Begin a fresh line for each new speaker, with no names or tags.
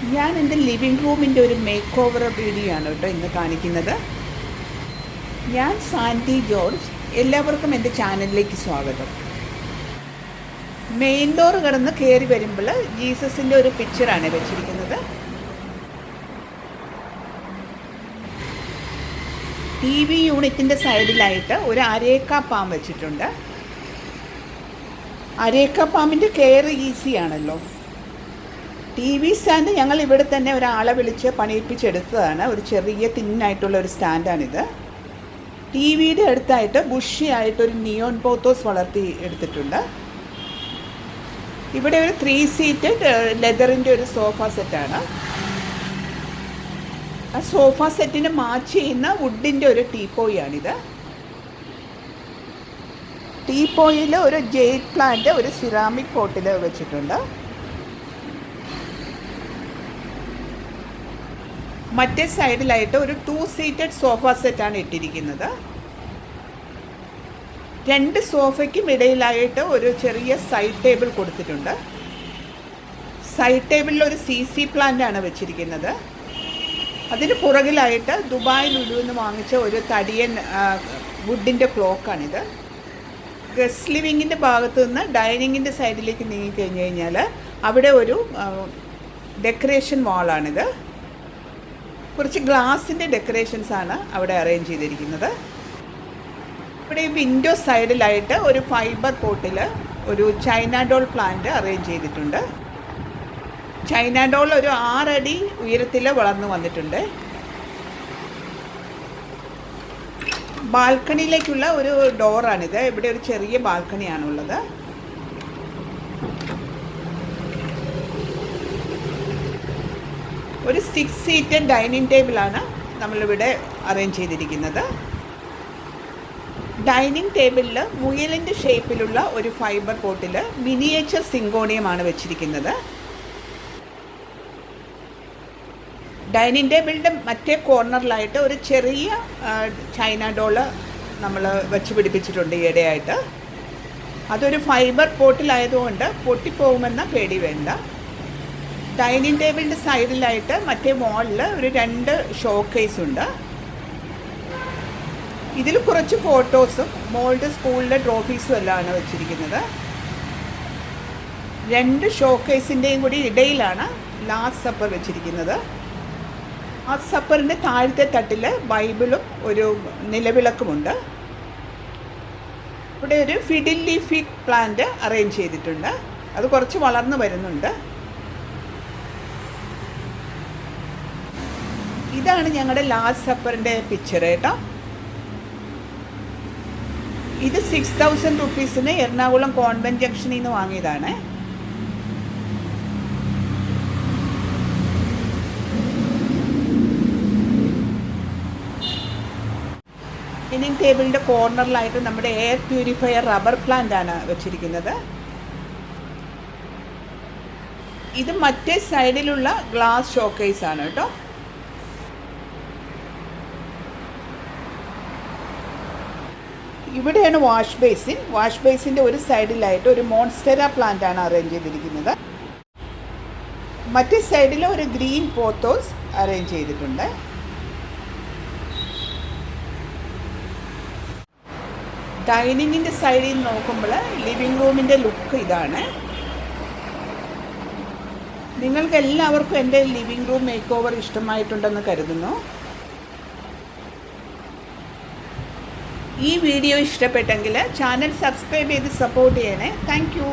ഞാൻ എൻ്റെ ലിവിങ് റൂമിൻ്റെ ഒരു മേക്ക് ഓവർ വീഡിയോ ആണ് കേട്ടോ ഇന്ന് കാണിക്കുന്നത്. ഞാൻ സാൻഡി ജോർജ്. എല്ലാവർക്കും എൻ്റെ ചാനലിലേക്ക് സ്വാഗതം. മെയിൻ ഡോർ കടന്ന് കയറി വരുമ്പോൾ ജീസസിൻ്റെ ഒരു പിക്ചറാണ് വെച്ചിരിക്കുന്നത്. ടി വി യൂണിറ്റിൻ്റെ സൈഡിലായിട്ട് ഒരു അരേക്ക പാം വെച്ചിട്ടുണ്ട്. അരേക്ക പാമ്പിൻ്റെ കെയർ ഈസിയാണല്ലോ. ടി വി സ്റ്റാൻഡ് ഞങ്ങൾ ഇവിടെ തന്നെ ഒരാളെ വിളിച്ച് പണിയിപ്പിച്ചെടുത്തതാണ്. ഒരു ചെറിയ തിന്നായിട്ടുള്ള ഒരു സ്റ്റാൻഡാണിത്. ടി വിയുടെ അടുത്തായിട്ട് ബുഷിയായിട്ടൊരു നിയോൺ പോത്തോസ് വളർത്തി എടുത്തിട്ടുണ്ട്. ഇവിടെ ഒരു 3 സീറ്റഡ് ലെതറിൻ്റെ ഒരു സോഫ സെറ്റാണ്. ആ സോഫ സെറ്റിന് മാച്ച് ചെയ്യുന്ന വുഡിൻ്റെ ഒരു ടീപ്പോയാണിത്. ടീപ്പോയിൽ ഒരു ജെയ്ഡ് പ്ലാന്റ് ഒരു സിറാമിക് പോട്ടിൽ വെച്ചിട്ടുണ്ട്. മറ്റേ സൈഡിലായിട്ട് ഒരു 2 സീറ്റഡ് സോഫ സെറ്റാണ് ഇട്ടിരിക്കുന്നത്. 2 സോഫയ്ക്കും ഇടയിലായിട്ട് ഒരു ചെറിയ സൈഡ് ടേബിൾ കൊടുത്തിട്ടുണ്ട്. സൈഡ് ടേബിളിൽ ഒരു CC പ്ലാന്റ് ആണ് വെച്ചിരിക്കുന്നത്. അതിന് പുറകിലായിട്ട് ദുബായ് ലുലുവിൽ വാങ്ങിച്ച ഒരു തടിയൻ വുഡിൻ്റെ ക്ലോക്കാണിത്. ഗസ്റ്റ് ലിവിങ്ങിൻ്റെ ഭാഗത്തു നിന്ന് ഡൈനിങ്ങിൻ്റെ സൈഡിലേക്ക് നീങ്ങിക്കഴിഞ്ഞ് കഴിഞ്ഞാൽ അവിടെ ഒരു ഡെക്കറേഷൻ വാളാണിത്. കുറച്ച് ഗ്ലാസിൻ്റെ ഡെക്കറേഷൻസാണ് അവിടെ അറേഞ്ച് ചെയ്തിരിക്കുന്നത്. ഇവിടെ വിൻഡോ സൈഡിലായിട്ട് ഒരു ഫൈബർ പോട്ടിൽ ഒരു ചൈന ഡോൾ പ്ലാന്റ് അറേഞ്ച് ചെയ്തിട്ടുണ്ട്. ചൈന ഡോൾ ഒരു 6 അടി ഉയരത്തിൽ വളർന്നു വന്നിട്ടുണ്ട്. ബാൽക്കണിയിലേക്കുള്ള ഒരു ഡോറാണിത്. ഇവിടെ ഒരു ചെറിയ ബാൽക്കണിയാണുള്ളത്. ഒരു 6 സീറ്റഡ് ഡൈനിങ് ടേബിളാണ് നമ്മളിവിടെ അറേഞ്ച് ചെയ്തിരിക്കുന്നത്. ഡൈനിങ് ടേബിളിൽ മുയലിൻ്റെ ഷേപ്പിലുള്ള ഒരു ഫൈബർ പോട്ടിൽ മിനിയേച്ചർ സിങ്കോണിയമാണ് വെച്ചിരിക്കുന്നത്. ഡൈനിങ് ടേബിളിൻ്റെ മറ്റേ കോർണറിലായിട്ട് ഒരു ചെറിയ ചൈന ഡോള് നമ്മൾ വെച്ച് പിടിപ്പിച്ചിട്ടുണ്ട് ഈയിടെയായിട്ട്. അതൊരു ഫൈബർ പോട്ടിലായതുകൊണ്ട് പൊട്ടിപ്പോകുമെന്ന പേടി വേണ്ട. ഡൈനിങ് ടേബിളിൻ്റെ സൈഡിലായിട്ട് മറ്റേ വാളിൽ ഒരു 2 ഷോ കേസ് ഉണ്ട്. ഇതിൽ കുറച്ച് ഫോട്ടോസും മോളുടെ സ്കൂളിലെ ട്രോഫീസും എല്ലാമാണ് വെച്ചിരിക്കുന്നത്. 2 ഷോ കേസിൻ്റെയും കൂടി ഇടയിലാണ് ലാസ്റ്റ് സപ്പർ വെച്ചിരിക്കുന്നത്. ആ സപ്പറിൻ്റെ താഴത്തെ തട്ടിൽ ബൈബിളും ഒരു നിലവിളക്കുമുണ്ട്. ഇവിടെ ഒരു ഫിഡിൽ ലീഫി പ്ലാന്റ് അറേഞ്ച് ചെയ്തിട്ടുണ്ട്. അത് കുറച്ച് വളർന്നു വരുന്നുണ്ട്. ഇതാണ് ഞങ്ങളുടെ ലാസ്റ്റ് സപ്പറിൻ്റെ പിക്ചർ കേട്ടോ. ഇത് 6000 റുപ്പീസിന് എറണാകുളം കോൺവെൻറ്റ് ജംഗ്ഷനിൽ നിന്ന് വാങ്ങിയതാണ്. ഡൈനിങ് ടേബിളിൻ്റെ കോർണറിലായിട്ട് നമ്മുടെ എയർ പ്യൂരിഫയർ റബ്ബർ പ്ലാന്റ് ആണ് വെച്ചിരിക്കുന്നത്. ഇത് മറ്റേ സൈഡിലുള്ള ഗ്ലാസ് ഷോക്കേസ് ആണ് കേട്ടോ. ഇവിടെയാണ് വാഷ് ബേസിൻ. വാഷ് ബേസിൻ്റെ ഒരു സൈഡിലായിട്ട് ഒരു മോൺസ്റ്റെറ പ്ലാന്റ് ആണ് അറേഞ്ച് ചെയ്തിരിക്കുന്നത്. മറ്റേ സൈഡിൽ ഒരു ഗ്രീൻ പോത്തോസ് അറേഞ്ച് ചെയ്തിട്ടുണ്ട്. ഡൈനിങ്ങിൻ്റെ സൈഡിൽ നോക്കുമ്പോൾ ലിവിങ് റൂമിൻ്റെ ലുക്ക് ഇതാണ്. നിങ്ങൾക്ക് എല്ലാവർക്കും എൻ്റെ ലിവിങ് റൂം മേക്ക് ഓവർ ഇഷ്ടമായിട്ടുണ്ടെന്ന് കരുതുന്നു. ഈ വീഡിയോ ഇഷ്ടപ്പെട്ടെങ്കിൽ ചാനൽ സബ്സ്ക്രൈബ് ചെയ്ത് സപ്പോർട്ട് ചെയ്യണേ. Thank you.